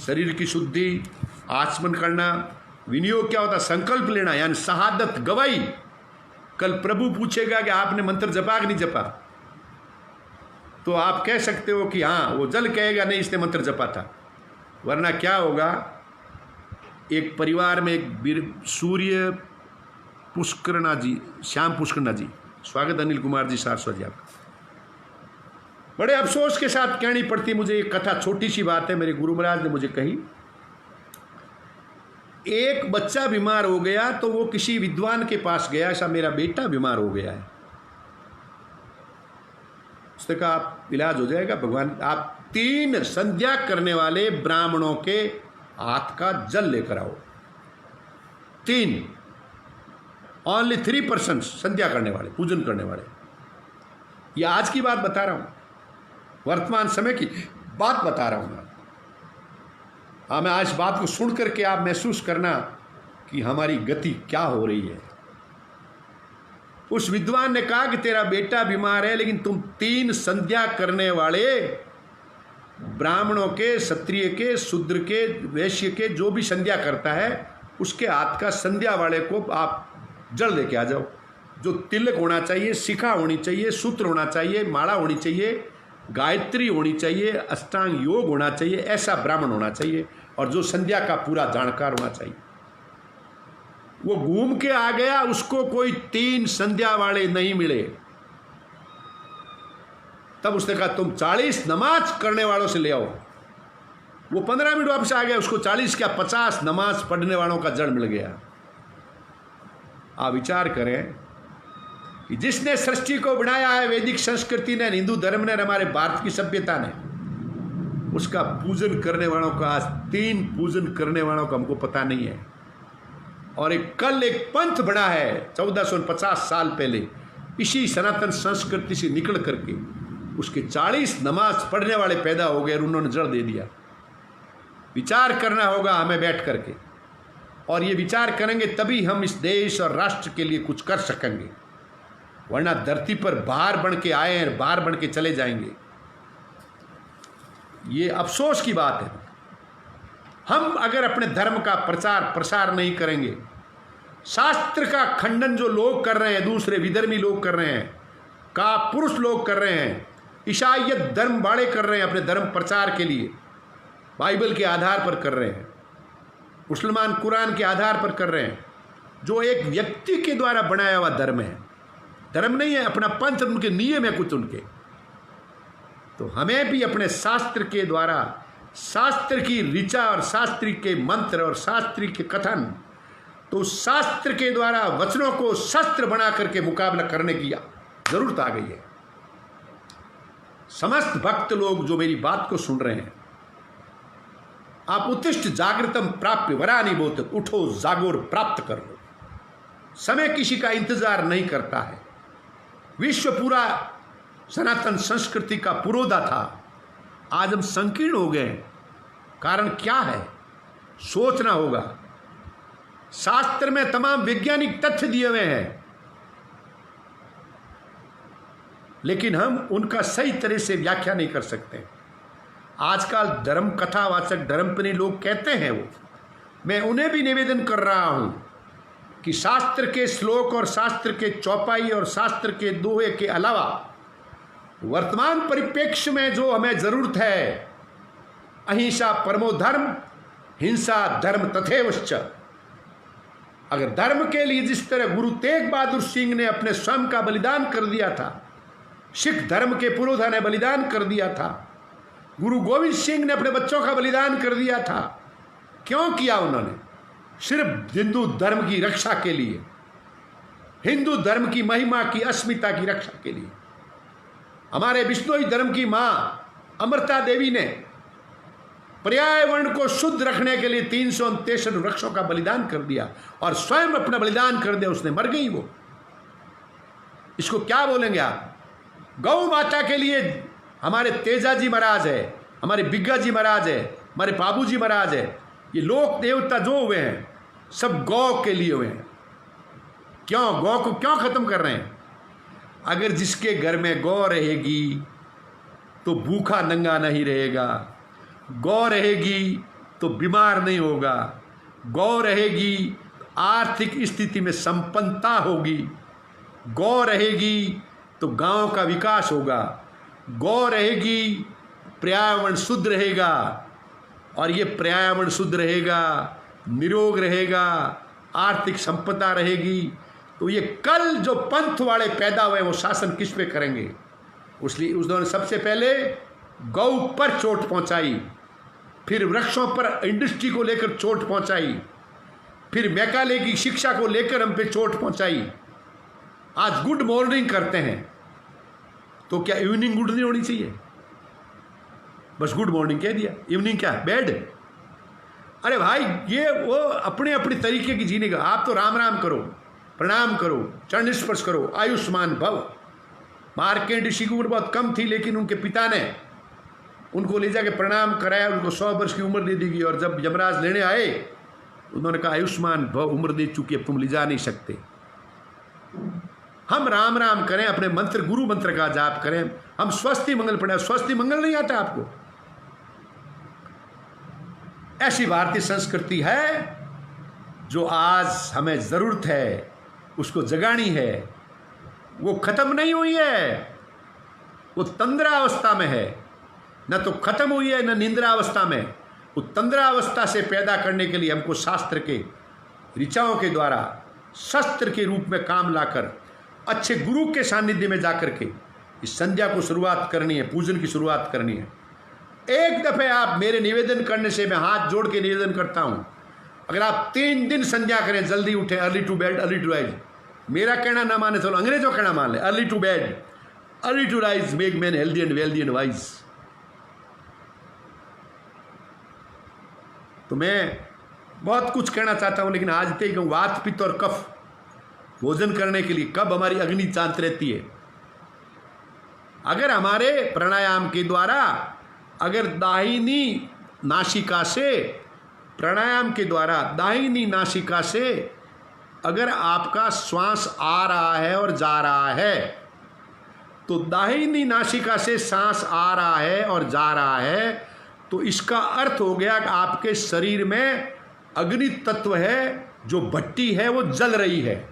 [SPEAKER 1] शरीर की शुद्धि, आचमन करना। विनियोग क्या होता? संकल्प लेना, यानी शहादत, गवाही। कल प्रभु पूछेगा कि आपने मंत्र जपा कि नहीं जपा, तो आप कह सकते हो कि हाँ, वो जल कहेगा नहीं इसने मंत्र जपा था। वरना क्या होगा, एक परिवार में एक सूर्य पुष्करना जी, श्याम पुष्करना जी, स्वागत अनिल कुमार जी सारस्वत जी आपका। बड़े अफसोस के साथ कहनी पड़ती मुझे एक कथा, छोटी सी बात है, मेरे गुरु महाराज ने मुझे कही। एक बच्चा बीमार हो गया तो वो किसी विद्वान के पास गया, ऐसा मेरा बेटा बीमार हो गया है। उसने कहा आप इलाज हो जाएगा, भगवान आप 3 संध्या करने वाले ब्राह्मणों के हाथ का जल लेकर आओ। 3, ओनली 3 पर्सन संध्या करने वाले, पूजन करने वाले। ये आज की बात बता रहा हूं, वर्तमान समय की बात बता रहा हूं मैं। हाँ, मैं आज बात को सुन करके आप महसूस करना कि हमारी गति क्या हो रही है। उस विद्वान ने कहा कि तेरा बेटा बीमार है, लेकिन तुम 3 संध्या करने वाले ब्राह्मणों के, क्षत्रिय के, शूद्र के, वैश्य के, जो भी संध्या करता है उसके हाथ का संध्या वाले को आप जल लेके आ जाओ। जो तिलक होना चाहिए, शिखा होनी चाहिए, सूत्र होना चाहिए, माला होनी चाहिए, गायत्री होनी चाहिए, अष्टांग योग होना चाहिए, ऐसा ब्राह्मण होना चाहिए और जो संध्या का पूरा जानकार होना चाहिए। वो घूम के आ गया, उसको कोई 3 संध्या वाले नहीं मिले। तब उसने कहा तुम 40 नमाज करने वालों से ले आओ। वो 15 मिनट वापस आ गया, उसको 40 क्या 50 नमाज पढ़ने वालों का जड़ मिल गया। आप विचार करें कि जिसने सृष्टि को बनाया है, वैदिक संस्कृति ने, हिंदू धर्म ने, हमारे भारत की सभ्यता ने, उसका पूजन करने वालों का आज 3 पूजन करने वालों का हमको पता नहीं है। और कल एक पंथ बना है 1450 साल पहले, इसी सनातन संस्कृति से निकल करके उसके 40 नमाज पढ़ने वाले पैदा हो गए और उन्होंने जड़ दे दिया। विचार करना होगा हमें बैठ करके, और ये विचार करेंगे तभी हम इस देश और राष्ट्र के लिए कुछ कर सकेंगे। वरना धरती पर बाहर बन के आए हैं, बाहर बन के चले जाएंगे। ये अफसोस की बात है। हम अगर अपने धर्म का प्रचार प्रसार नहीं करेंगे, शास्त्र का खंडन जो लोग कर रहे हैं, दूसरे विधर्मी लोग कर रहे हैं, का पुरुष लोग कर रहे हैं, ईसाईयत धर्म बाड़े कर रहे हैं अपने धर्म प्रचार के लिए, बाइबल के आधार पर कर रहे हैं, मुसलमान कुरान के आधार पर कर रहे हैं, जो एक व्यक्ति के द्वारा बनाया हुआ धर्म है, धर्म नहीं है, अपना पंथ, उनके नियम है कुछ उनके। तो हमें भी अपने शास्त्र के द्वारा, शास्त्र की ऋचा और शास्त्री के मंत्र और शास्त्री के कथन, तो शास्त्र के द्वारा वचनों को शस्त्र बना करके मुकाबला करने की जरूरत आ गई है। समस्त भक्त लोग जो मेरी बात को सुन रहे हैं, आप उत्तिष्ठ जागृतम प्राप्य वरानी बोत, उठो जागोर प्राप्त कर लो। समय किसी का इंतजार नहीं करता है। विश्व पूरा सनातन संस्कृति का पुरोधा था, आज हम संकीर्ण हो गए। कारण क्या है? सोचना होगा। शास्त्र में तमाम वैज्ञानिक तथ्य दिए हुए हैं, लेकिन हम उनका सही तरह से व्याख्या नहीं कर सकते। आजकल धर्म कथावाचक, धर्मप्रेमी लोग कहते हैं वो, मैं उन्हें भी निवेदन कर रहा हूं कि शास्त्र के श्लोक और शास्त्र के चौपाई और शास्त्र के दोहे के अलावा वर्तमान परिप्रेक्ष्य में जो हमें जरूरत है, अहिंसा परमो धर्म, हिंसा धर्म तथैवश्च। अगर धर्म के लिए जिस तरह गुरु तेग बहादुर सिंह ने अपने स्वयं का बलिदान कर दिया था, सिख धर्म के पुरोधा ने बलिदान कर दिया था, गुरु गोविंद सिंह ने अपने बच्चों का बलिदान कर दिया था। क्यों किया उन्होंने? सिर्फ हिंदू धर्म की रक्षा के लिए, हिंदू धर्म की महिमा की, अस्मिता की रक्षा के लिए। हमारे विष्णुई धर्म की मां अमृता देवी ने पर्यावरण को शुद्ध रखने के लिए 369 वृक्षों का बलिदान कर दिया और स्वयं अपना बलिदान कर दिया, उसने मर गई वो। इसको क्या बोलेंगे आप? गौ माता के लिए हमारे तेजाजी महाराज है, हमारे बिग्गा जी महाराज है, हमारे बाबू जी महाराज है, ये लोक देवता जो हुए हैं सब गौ के लिए हुए हैं। क्यों गौ को क्यों खत्म कर रहे हैं? अगर जिसके घर में गौ रहेगी तो भूखा नंगा नहीं रहेगा, गौ रहेगी तो बीमार नहीं होगा, गौ रहेगी तो आर्थिक स्थिति में संपन्नता होगी, गौ रहेगी तो गांव का विकास होगा, गौ रहेगी पर्यावरण शुद्ध रहेगा, और ये पर्यावरण शुद्ध रहेगा, निरोग रहेगा, आर्थिक संपदा रहेगी। तो ये कल जो पंथ वाले पैदा हुए वो शासन किस पे करेंगे? इसलिए उन्होंने सबसे पहले गौ पर चोट पहुंचाई, फिर वृक्षों पर इंडस्ट्री को लेकर चोट पहुंचाई, फिर मैकाले की शिक्षा को लेकर हम पे चोट पहुंचाई। आज गुड मॉर्निंग करते हैं तो क्या इवनिंग गुड नहीं होनी चाहिए? बस गुड मॉर्निंग कह दिया, इवनिंग क्या बेड? अरे भाई ये वो अपने अपने तरीके की जीने का। आप तो राम राम करो, प्रणाम करो, चरण स्पर्श करो, आयुष्मान भव। मार्केंड ऋषि की उम्र बहुत कम थी, लेकिन उनके पिता ने उनको ले जाके प्रणाम कराया, उनको 100 वर्ष की उम्र दे दी गई। और जब यमराज लेने आए उन्होंने कहा आयुष्मान भव, उम्र दे चुकी, अब तुम ले जा नहीं सकते। हम राम राम करें, अपने मंत्र गुरु मंत्र का जाप करें, हम स्वस्ति मंगल पढ़े। स्वस्ति मंगल नहीं आता आपको? ऐसी भारतीय संस्कृति है जो आज हमें जरूरत है, उसको जगानी है। वो खत्म नहीं हुई है, वो तंद्रावस्था में है, न तो खत्म हुई है न निंद्रावस्था में। वो तंद्रावस्था से पैदा करने के लिए हमको शास्त्र के ऋचाओं के द्वारा शस्त्र के रूप में काम लाकर अच्छे गुरु के सानिध्य में जाकर के इस संध्या को शुरुआत करनी है, पूजन की शुरुआत करनी है। एक दफे आप मेरे निवेदन करने से मैं हाथ जोड़ के निवेदन करता हूं, अगर आप 3 दिन संध्या करें, जल्दी उठे, early to bed early to rise. मेरा कहना ना माने चलो अंग्रेजों कहना मान ले, early to bed early to rise make man healthy and wealthy and wise. तो मैं बहुत कुछ कहना चाहता हूं, लेकिन आज तक वात पित्त और कफ भोजन करने के लिए कब हमारी अग्नि शांत रहती है? अगर हमारे प्राणायाम के द्वारा, अगर दाहिनी नासिका से, प्राणायाम के द्वारा दाहिनी नासिका से अगर आपका श्वास आ रहा है और जा रहा है, तो दाहिनी नासिका से सांस आ रहा है और जा रहा है, तो इसका अर्थ हो गया कि आपके शरीर में अग्नि तत्व है, जो भट्टी है वो जल रही है।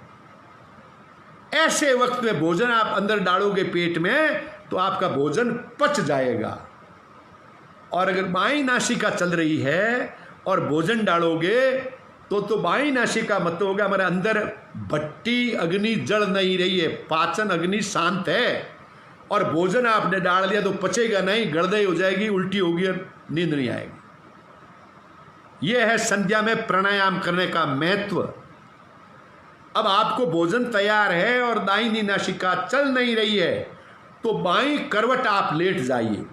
[SPEAKER 1] ऐसे वक्त में भोजन आप अंदर डालोगे पेट में तो आपका भोजन पच जाएगा। और अगर बाईं नासिका चल रही है और भोजन डालोगे तो बाईं नासिका मत होगा हमारे अंदर भट्टी अग्नि जल नहीं रही है, पाचन अग्नि शांत है, और भोजन आपने डाल दिया तो पचेगा नहीं, गड़दई हो जाएगी, उल्टी होगी और नींद नहीं आएगी। यह है संध्या में प्राणायाम करने का महत्व। अब आपको भोजन तैयार है और दाहिनी नासिका चल नहीं रही है तो बाईं करवट आप लेट जाइए।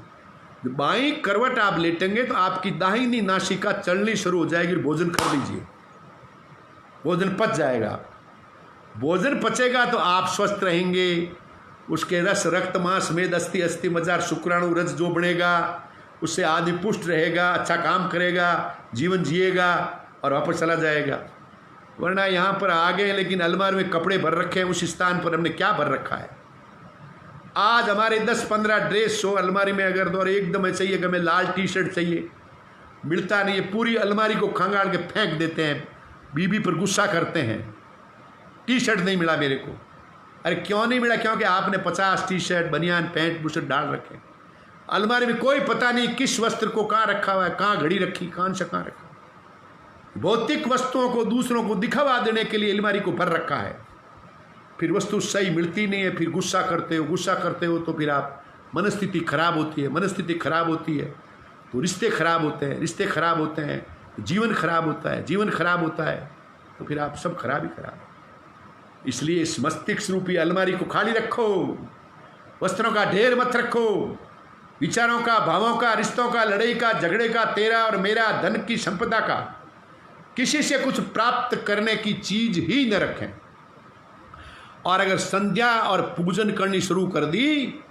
[SPEAKER 1] बाईं करवट आप लेटेंगे तो आपकी दाहिनी नासिका चलनी शुरू हो जाएगी। भोजन कर लीजिए, भोजन पच जाएगा। भोजन पचेगा तो आप स्वस्थ रहेंगे। उसके रस, रक्त, मांस, मेद, अस्थि, अस्थि मज्जा, शुक्राणु, रज जो बनेगा उससे आदमी पुष्ट रहेगा, अच्छा काम करेगा, जीवन जिएगा और वापस चला जाएगा। वरना यहाँ पर आ गए लेकिन अलमारी में कपड़े भर रखे हैं, उस स्थान पर हमने क्या भर रखा है? आज हमारे 10-15 ड्रेस हो अलमारी में अगर दो, और एकदम चाहिए कि हमें लाल टी शर्ट चाहिए, मिलता नहीं है, पूरी अलमारी को खंगाल के फेंक देते हैं, बीबी पर गुस्सा करते हैं, टी शर्ट नहीं मिला मेरे को। अरे क्यों नहीं मिला? क्योंकि आपने 50 टी शर्ट, बनियान, पैंट, बुशर्ट डाल रखे अलमारी में। कोई पता नहीं किस वस्त्र को कहाँ रखा हुआ है, कहाँ घड़ी रखी, कहाँ से कहाँ रखा। भौतिक वस्तुओं को दूसरों को दिखावा देने के लिए अलमारी को भर रखा है। फिर वस्तु सही मिलती नहीं है, फिर गुस्सा करते हो तो फिर आप मनस्थिति खराब होती है, मनस्थिति खराब होती है तो रिश्ते खराब होते हैं, रिश्ते खराब होते हैं तो जीवन खराब होता है, जीवन खराब होता है तो फिर आप सब खराब ही खराब। इसलिए इस मस्तिष्क रूपी अलमारी को खाली रखो, वस्त्रों का ढेर मत रखो, विचारों का, भावों का, रिश्तों का, लड़ाई का, झगड़े का, तेरा और मेरा, धन की, संपदा का, किसी से कुछ प्राप्त करने की चीज ही न रखें। और अगर संध्या और पूजन करनी शुरू कर दी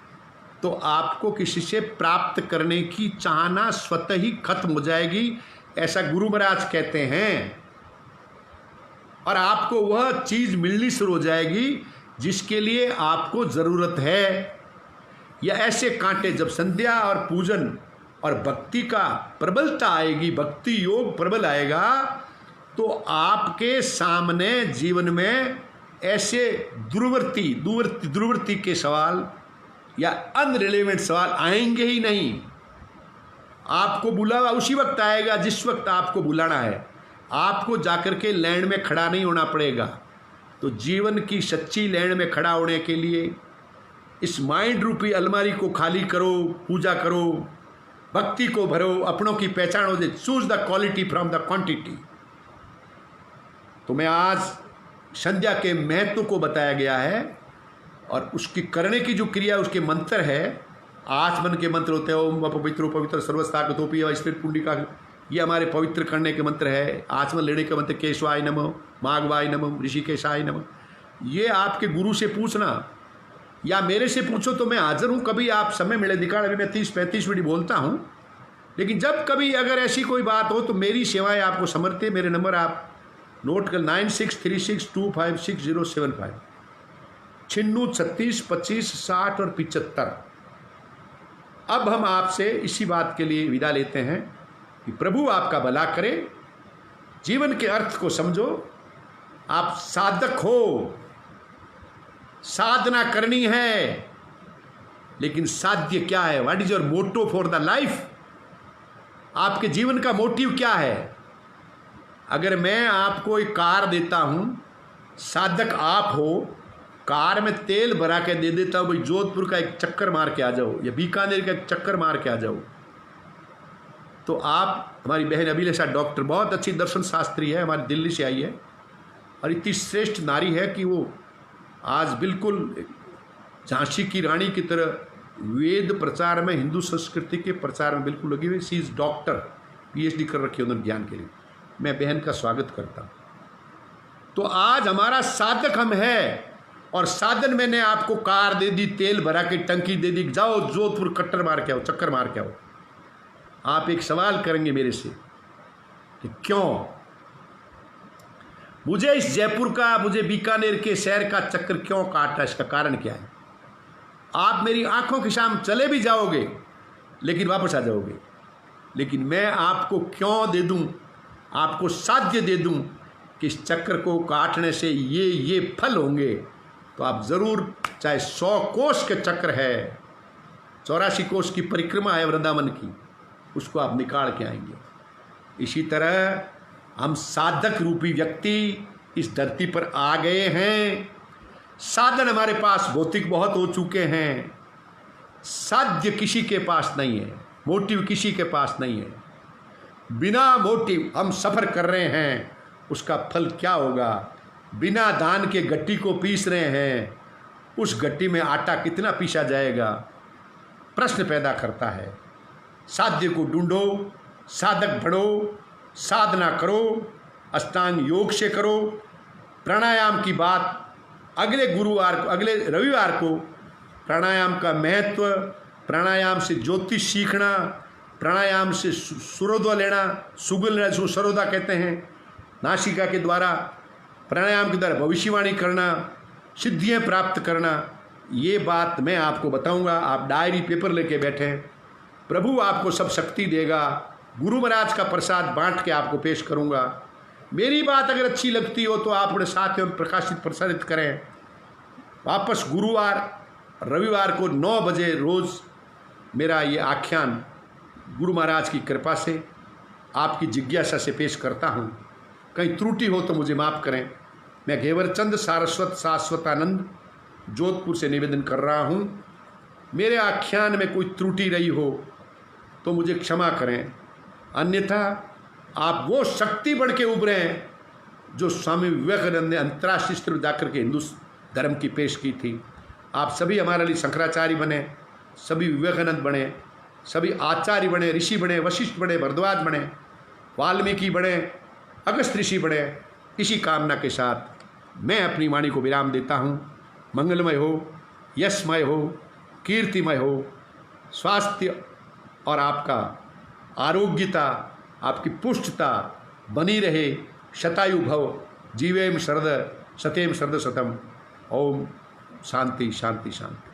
[SPEAKER 1] तो आपको किसी से प्राप्त करने की चाहना स्वतः ही खत्म हो जाएगी, ऐसा गुरु महाराज कहते हैं। और आपको वह चीज मिलनी शुरू हो जाएगी जिसके लिए आपको जरूरत है। या ऐसे कांटे, जब संध्या और पूजन और भक्ति का प्रबलता आएगी, भक्ति योग प्रबल आएगा, तो आपके सामने जीवन में ऐसे दूरवर्ती के सवाल या अनरिलेवेंट सवाल आएंगे ही नहीं। आपको बुलावा उसी वक्त आएगा जिस वक्त आपको बुलाना है। आपको जाकर के लाइन में खड़ा नहीं होना पड़ेगा। तो जीवन की सच्ची लाइन में खड़ा होने के लिए इस माइंड रूपी अलमारी को खाली करो, पूजा करो, भक्ति को भरो, अपनों की पहचान हो जाए। Choose the quality from the quantity. तो मैं आज संध्या के महत्व को बताया गया है और उसकी करने की जो क्रिया, उसके मंत्र है, आचमन के मंत्र होते हैं। ओम पवित्र पवित्र सर्वस्ताकतोपी स्पिरिट पुंडिका, ये हमारे पवित्र करने के मंत्र है। आचमन लेने के मंत्र केशवाय नमः, माघवाय नमः, ऋषिकेशाय नमः। ये आपके गुरु से पूछना या मेरे से पूछो तो मैं हाजिर हूँ। कभी आप समय मिले दिखाड़, अभी मैं 30-35 मिनट बोलता हूँ, लेकिन जब कभी अगर ऐसी कोई बात हो तो मेरी सेवाएं आपको समर्पित। मेरे नंबर आप नोट कर 9636256075, 96 36 60 और 75। अब हम आपसे इसी बात के लिए विदा लेते हैं कि प्रभु आपका भला करे, जीवन के अर्थ को समझो। आप साधक हो, साधना करनी है, लेकिन साध्य क्या है? What is your motto for the life? आपके जीवन का मोटिव क्या है? अगर मैं आपको एक कार देता हूं, साधक आप हो, कार में तेल भरा के दे देता हूं, भाई जोधपुर का एक चक्कर मार के आ जाओ या बीकानेर का एक चक्कर मार के आ जाओ, तो आप, हमारी बहन अभिलेषा डॉक्टर बहुत अच्छी दर्शन शास्त्री है, हमारी दिल्ली से आई है और इतनी श्रेष्ठ नारी है कि वो आज बिल्कुल झांसी की रानी की तरह वेद प्रचार में, हिंदू संस्कृति के प्रचार में बिल्कुल लगी हुई। सी इज डॉक्टर, PhD कर रखी है उन्होंने ज्ञान के लिए। मैं बहन का स्वागत करता हूँ। तो आज हमारा साधक हम है और साधन मैंने आपको कार दे दी, तेल भरा के टंकी दे दी, जाओ जोधपुर कट्टर मार के आओ, चक्कर मार के आओ। आप एक सवाल करेंगे मेरे से कि क्यों मुझे इस जयपुर का, मुझे बीकानेर के शहर का चक्कर क्यों काटना, इसका कारण क्या है? आप मेरी आंखों के सामने चले भी जाओगे लेकिन वापस आ जाओगे, लेकिन मैं आपको क्यों दे दूं, आपको साध्य दे दूं कि इस चक्कर को काटने से ये फल होंगे, तो आप ज़रूर, चाहे 100 कोस के चक्र है, 84 कोस की परिक्रमा है वृंदावन की, उसको आप निकाल के आएंगे। इसी तरह हम साधक रूपी व्यक्ति इस धरती पर आ गए हैं। साधन हमारे पास भौतिक बहुत हो चुके हैं, साध्य किसी के पास नहीं है, मोटिव किसी के पास नहीं है। बिना मोटिव हम सफ़र कर रहे हैं, उसका फल क्या होगा? बिना धान के गट्टी को पीस रहे हैं, उस गट्टी में आटा कितना पीसा जाएगा? प्रश्न पैदा करता है। साध्य को ढूंढो, साधक बढ़ो, साधना करो, अष्टांग योग से करो। प्राणायाम की बात अगले गुरुवार को, अगले रविवार को प्राणायाम का महत्व, प्राणायाम से ज्योतिष सीखना, प्राणायाम से सुरोधा लेना, सुगल लेना, जिसको सरोधा कहते हैं, नासिका के द्वारा, प्राणायाम के द्वारा भविष्यवाणी करना, सिद्धियां प्राप्त करना, ये बात मैं आपको बताऊंगा। आप डायरी पेपर लेके बैठें, प्रभु आपको सब शक्ति देगा। गुरु महाराज का प्रसाद बांट के आपको पेश करूंगा। मेरी बात अगर अच्छी लगती हो तो आप अपने साथ में प्रकाशित प्रसारित करें। वापस गुरुवार रविवार को 9 बजे रोज़ मेरा ये आख्यान गुरु महाराज की कृपा से, आपकी जिज्ञासा से पेश करता हूँ। कहीं त्रुटि हो तो मुझे माफ़ करें। मैं घेवरचंद सारस्वत शाश्वतानंद जोधपुर से निवेदन कर रहा हूँ। मेरे आख्यान में कोई त्रुटि रही हो तो मुझे क्षमा करें, अन्यथा आप वो शक्ति बढ़ के उभरें जो स्वामी विवेकानंद ने अंतर्राष्ट्रीय स्तर पर जाकर के हिंदू धर्म की पेश की थी। आप सभी हमारे लिए शंकराचार्य बने, सभी विवेकानंद बने, सभी आचार्य बने, ऋषि बने, वशिष्ठ बने, भरद्वाज बने, वाल्मीकि बने, अगस्त ऋषि बने। इसी कामना के साथ मैं अपनी वाणी को विराम देता हूँ। मंगलमय हो, यशमय हो, कीर्तिमय हो, स्वास्थ्य और आपका आरोग्यता, आपकी पुष्टता बनी रहे। शतायु भव, जीवेम शरद शतेम शरद शतम। ओम शांति शांति शांति।